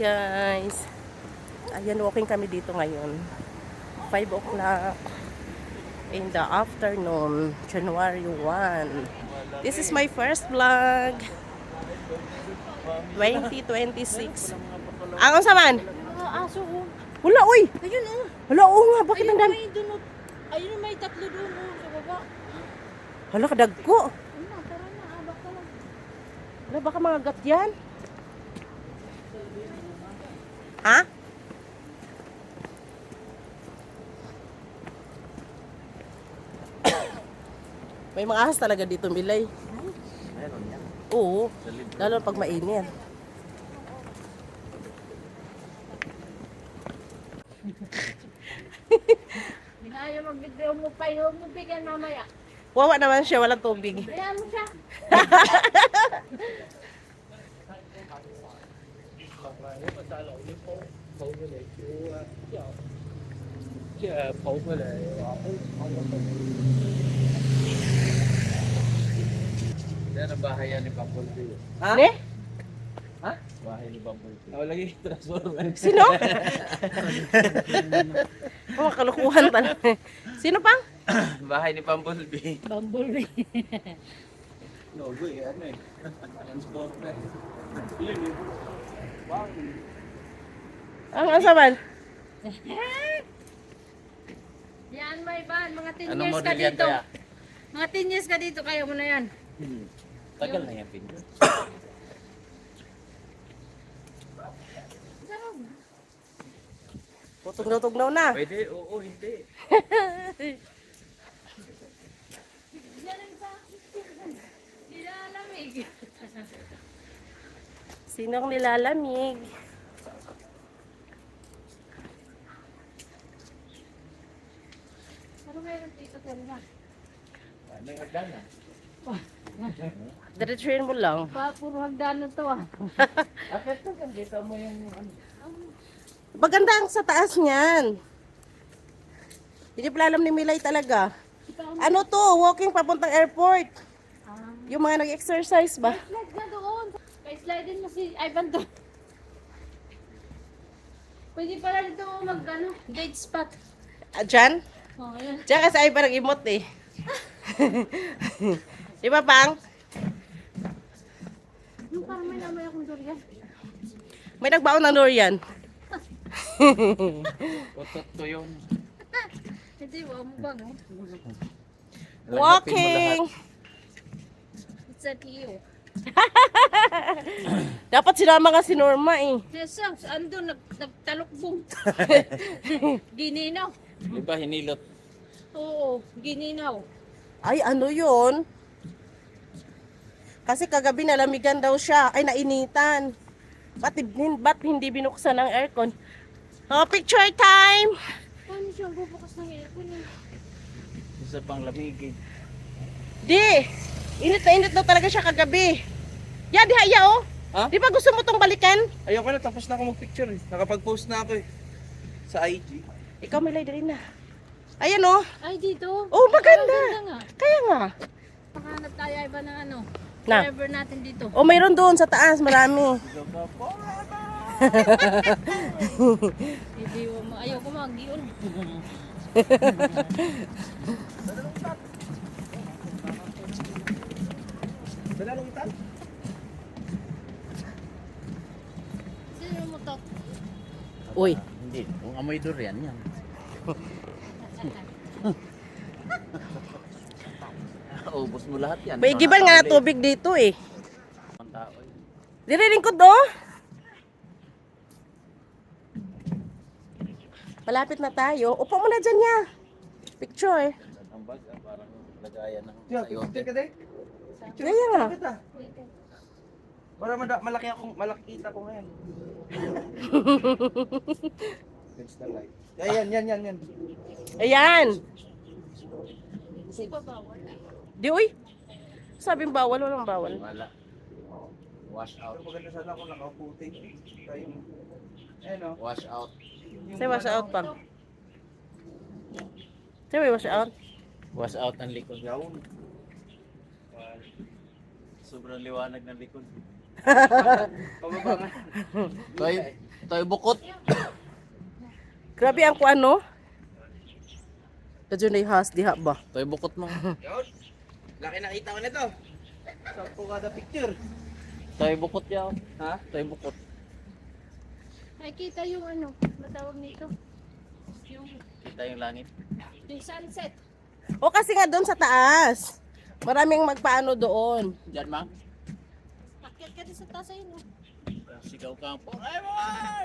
guys. Ayan, walking kami dito ngayon. 5 o'clock in the afternoon, January 1. This is my first vlog. 2026. Ang sa man? Mga aso oh. Wala, uy! Ayun oh. Wala, oo nga. Bakit ang dami? May dunot. Ayun may tatlo doon oh, sa baba. Hala, kadagko. Ayun na, tara na, abak ka lang. Wala, baka mga gat yan. Ha? May mga ahas talaga dito, Milay. Meron yan. Oo, Sa libro. lalo pag mainit. Binaya mag-video mo pa, huwag mo bigyan mamaya. Wawa naman siya, walang tubig. Kaya mo siya. 即係抱佢嚟話，yan ang bahay yan ni Bumblebee. Ha? Ne? Ha? Bahay ni Bumblebee. Oh, lagi transformer. Sino? Oh, kalukuhan talaga. Sino pang? Bahay ni Bumblebee. Bumblebee. No, good. Ano eh. Transformer. Wow. Ang asaman? Yan may ban, mga 10 Anong years ka model yan dito. kaya? Mga 10 years ka dito, kaya mo na yan. Tagal na yan, Pin. Tutugnaw-tugnaw na. Pwede, oo, hindi. Yan ang sa nilalamig. Sinong nilalamig? Ano meron dito talaga? Ano yung hagdanan? Diretsuhin mo lang. Puro hagdanan to ah. Akit na dito mo yung ano. Maganda ang sa taas niyan. Hindi pala alam ni Milay talaga. Ano to? Walking papuntang airport. Yung mga nag-exercise ba? Slide na doon. Kaya slide din mo si Ivan to. Pwede pala dito mag date spot. Diyan? Oh, ayan. Diyan kasi ay parang imot eh. Di ba, Pang? Yung parang may lamay akong durian. May nagbaon ng Norian. Utot to yun. Hindi, wala mo bang oh. Walking! It's at you. Dapat sinama nga si Norma eh. Yes, ando nagtalukbong. Gininaw. Di ba hinilot? Oo, gininaw. Ay, ano yun? Kasi kagabi nalamigan daw siya. Ay, nainitan. Ba't hindi binuksan ang aircon? Oh, picture time! Paano siya bubukas ng aircon eh? Isa pang lamigin. Di! Init na talaga siya kagabi. Ya, di haya oh. Ha? Di ba gusto mo tong balikan? Ayoko na, tapos na ako mag-picture eh. Nakapag-post na ako eh. Sa IG. Ikaw may dali na. Ayan oh. Ay, dito. Oh, maganda. Maganda nga. Kaya nga. Makahanap tayo iba ng ano. Na. Forever natin dito. Oh, mayroon doon sa taas, marami. Hindi mo, ayaw ko mag-iyon. Sino mo to? Uy, Hindi, kung amoy durian yan. Ubus mo lahat yan. may giban nga na tubig dito eh. Ang tao eh. Diriling ko do. Malapit na tayo. Upo mo na dyan niya. Picture. Ang bag, parang lagayan ng sayote. Kaya nga. Para malaki kita ko ngayon. Extra light. Yan. Ayan. Kasi pa bawal. Di uy. Sabing bawal, walang bawal. Wala. Wash out. Pero maganda sana kung nakaputi. Tayo. Ayan o. Wash out. Say wash out pa. Say wash out. Wash out ang likod. Yawn. Sobrang liwanag ng likod. Pababa nga. Toy, Tayo bukot. Grabe ang kuan no. Kadyo na ihas diha ba? Tayo bukot mo. Yun. Laki nakita ko na to. 10 kada picture. Tayo bukot yaw. Ha? Tayo bukot. Nakikita yung ano, matawag nito. Yung, Kita yung langit. yung sunset. O kasi nga doon sa taas. Maraming magpaano doon. Diyan, ma. Akyat ka din sa taas ayun. Oh. Sigaw ka po. Ay, boy!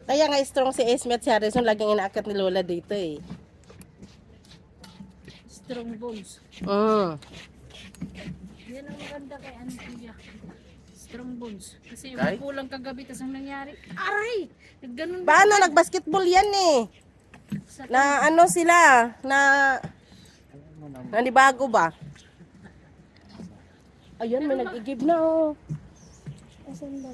Kaya nga strong si Esme at si Harrison laging inaakyat ni Lola dito eh. Strong bones. Yan ang maganda kay ano kuya. Strong bones. Kasi yung Kay? kulang kagabi, tas ang nangyari. Aray! Nagganon Paano nagbasketball yan eh? sa Na ano sila? Na nanibago ba? Ayun, may nag-igib na oh. Asan ba?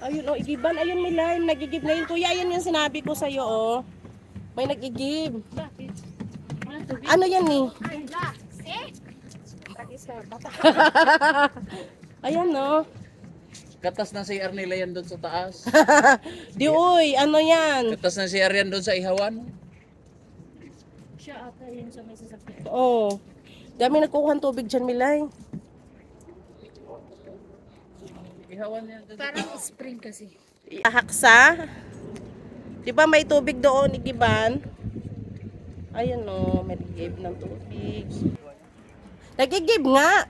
Ayun oh, igiban. Ayun, may line. Nag-igib na yun. Kuya, yan yung sinabi ko sa'yo oh. May nag-igib. Bakit? Wala tubig? Ano yan eh? Ay, la! Eh! Ayan no. Katas na CR nila yan doon sa taas. Di uy, ano yan? Katas na CR yan doon sa Ihawan. Siya ata yun sa may sasakyan. Oo. Dami nagkukuhan tubig dyan, Milay. Ihawan yan doon. Parang spring kasi. Haksa. Di ba may tubig doon, igiban? Ayun no, may nagigib ng tubig. Nagigib nga.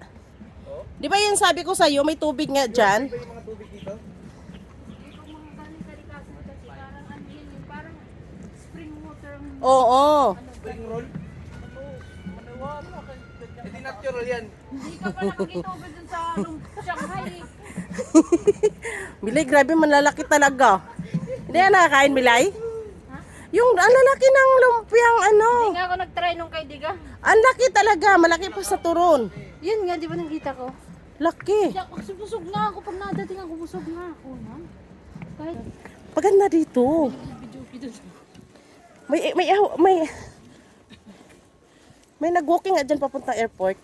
Di ba yun sabi ko sa'yo, may tubig nga dyan? Yung mga tubig dito. Ikaw mga kali-kalikasin kasi parang ano yun, yung parang spring water ang Oo. Spring roll. Hindi natural yan. hindi ka pa nakakitubig dun sa Shanghai. Milay, grabe manlalaki talaga. Hindi yan nakakain, Milay? Ha? Yung ang lalaki ng lumpiang ano. Hindi nga ako nag-try nung kay Diga. Ang laki talaga, malaki pa sa turon. Yun nga, di ba nakita ko? Laki. Hindi ako, busog na ako. Pag nadating ako, busog na ako. Ha? Kahit Paganda dito. video May nag-walking nga dyan papuntang airport.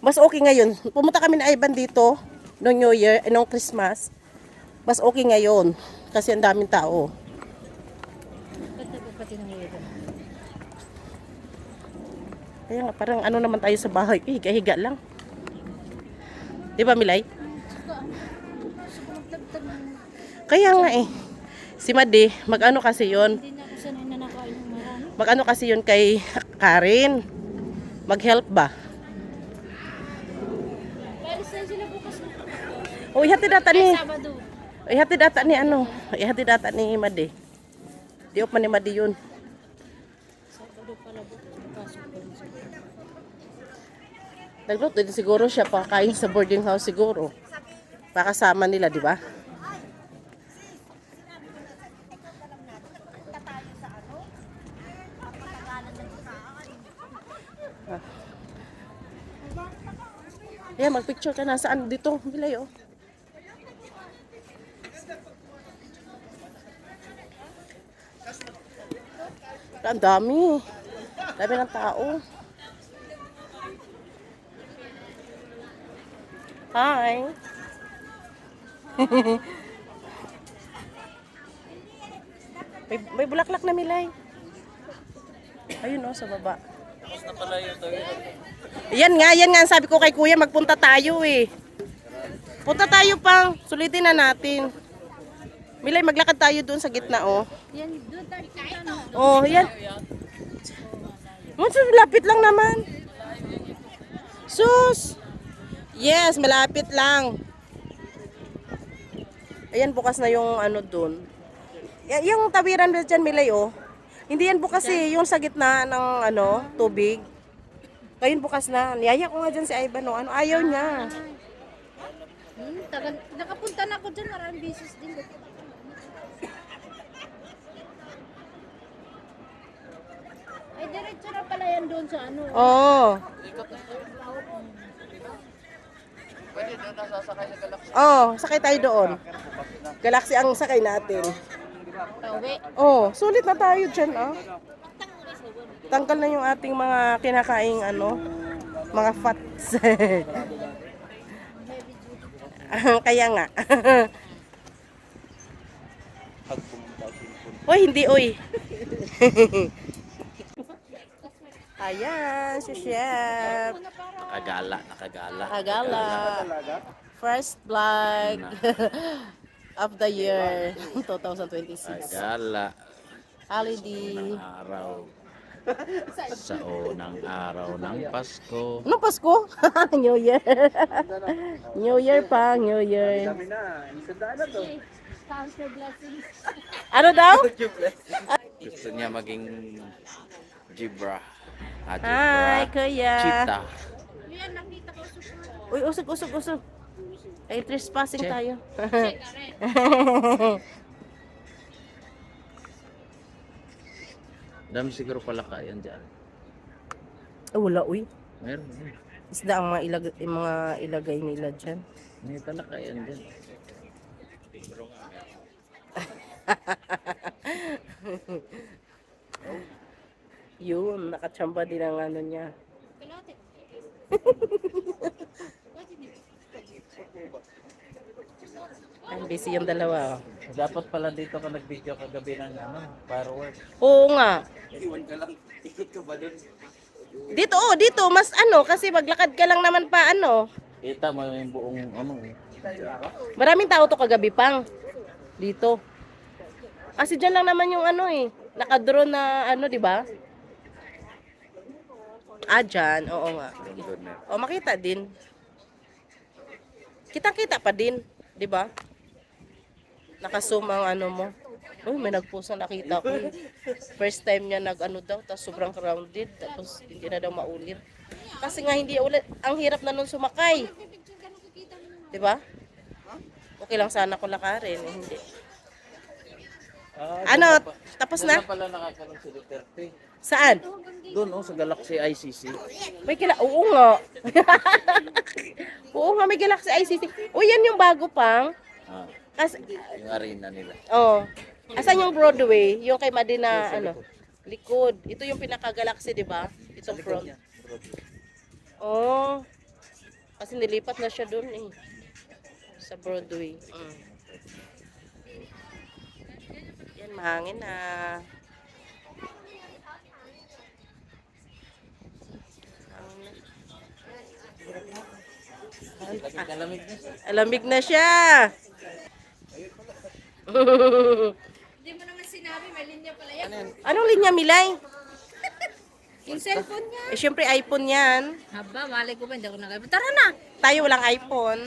Mas okay ngayon. Pumunta kami na Ivan dito noong New Year, noong Christmas. Mas okay ngayon kasi ang daming tao. Ganda ba pati ng weather? Kaya nga parang ano naman tayo sa bahay, higa-higa lang. Di ba, Milay? Gusto ko magtagtag ng... Kaya nga eh. Si Madi, mag-ano kasi yon? Hindi na ako sanay na nakain ng marami. Mag-ano kasi yon kay Karen? Mag-help ba? Paris na sila bukas na. O, ihatid ata Ay, ni... Sabado. Ihatid ata ni ano? Ihatid ata ni Madi. Di up man ni Madi yun. Sabado pala bukas. Pasok ko rin siguro. Nagluto din siguro siya pa kain sa boarding house siguro. Pakasama nila, di ba? Ayan, magpicture ka na. Saan? Dito. Bilay, oh. Ang dami. Dami ng tao. Hi. may bulaklak na Milay. Ayun oh, sa baba. Tapos na pala yung tayo. Yan nga ang sabi ko kay kuya, magpunta tayo eh. Punta tayo pang, sulitin na natin. Milay, maglakad tayo doon sa gitna oh. Yan, doon tayo ano. Oh, yan. Lapit lang naman. Sus! Yes, malapit lang. Ayan, bukas na yung ano doon. Yung tawiran na dyan, Milay, oh. Hindi yan bukas eh, yung sa gitna ng ano, tubig. Ngayon bukas na. Niyaya ko nga dyan si Ivan, oh. Ano, ayaw niya. Tagal, nakapunta na ako dyan, maraming beses din. Ay, diretso na pala yan doon sa ano. Oo. Pwede doon nasasakay sa Galaxy. Oh, sakay tayo doon. Galaxy ang sakay natin. Pauwi. Oh, sulit na tayo dyan, ah. Tanggal na yung ating mga kinakaing ano, mga fats. Kaya nga. Pag pumunta ako cellphone. Uy, hindi, uy. Ayan, si Chef. Nakagala, nakagala. Agala. Talaga? First vlog of the year 2026. Nakagala. Holiday. Araw. Sa unang araw ng Pasko. Anong Pasko? New Year. New Year pa, New Year. Dami na. Isang daan na to. Count your blessings. Ano daw? Gusto niya maging zebra. Hi, kuya. Cheetah. Yan, nakita ko super. Uy, usog, usog, usog. Ay, trespassing Che. tayo. Dami siguro pala kayan dyan. Wala, uy. Meron. Isda ang mga ilagay nila dyan. May talakayan dyan. Yun, nakatsamba din ang ano niya. Pilote. Ay, busy yung dalawa. Oh. Dapat pala dito ka nag-video kagabi ng fireworks. Oo nga. Iwan ka lang. Ikot ka ba dun? Dito, oh, dito. Mas ano, kasi maglakad ka lang naman pa, ano. Kita mo yung buong Maraming tao to kagabi pang. Dito. Kasi dyan lang naman yung ano eh. Naka-drone na ano, di ba? Ah, dyan. Oo nga. O, makita din. Kitang-kita pa din. Di ba? Naka-zoom ang ano mo. Uy, may nag-post na nakita ko. Eh. First time niya nag-ano daw, tapos sobrang crowded. Tapos hindi na daw maulit. Kasi nga hindi ulit. Ang hirap na nun sumakay. Di ba? Okay lang sana ko lakarin. Eh, hindi. Ano? Tapos na? pala nakakaroon si Duterte. Saan? Doon sa Galaxy ICC. May oo nga. Oo nga, may Galaxy ICC. O, yan yung bago pang. Ah, As, yung arena nila. oh. Asan yung Broadway? Yung kay Madina, ano? Likod. Ito yung pinaka-Galaxy, di ba? Itong front. Oh. Kasi nilipat na siya doon eh. Sa Broadway. Mm. Yan, mahangin na. Kalamig na siya. Alamig na siya. Hindi mo naman sinabi, may linya pala yan. Anong linya, Milay? Yung cellphone niya. Eh, syempre iPhone yan. Haba, malay ko ba, hindi ako nakaiba. Tara na! Tayo walang iPhone.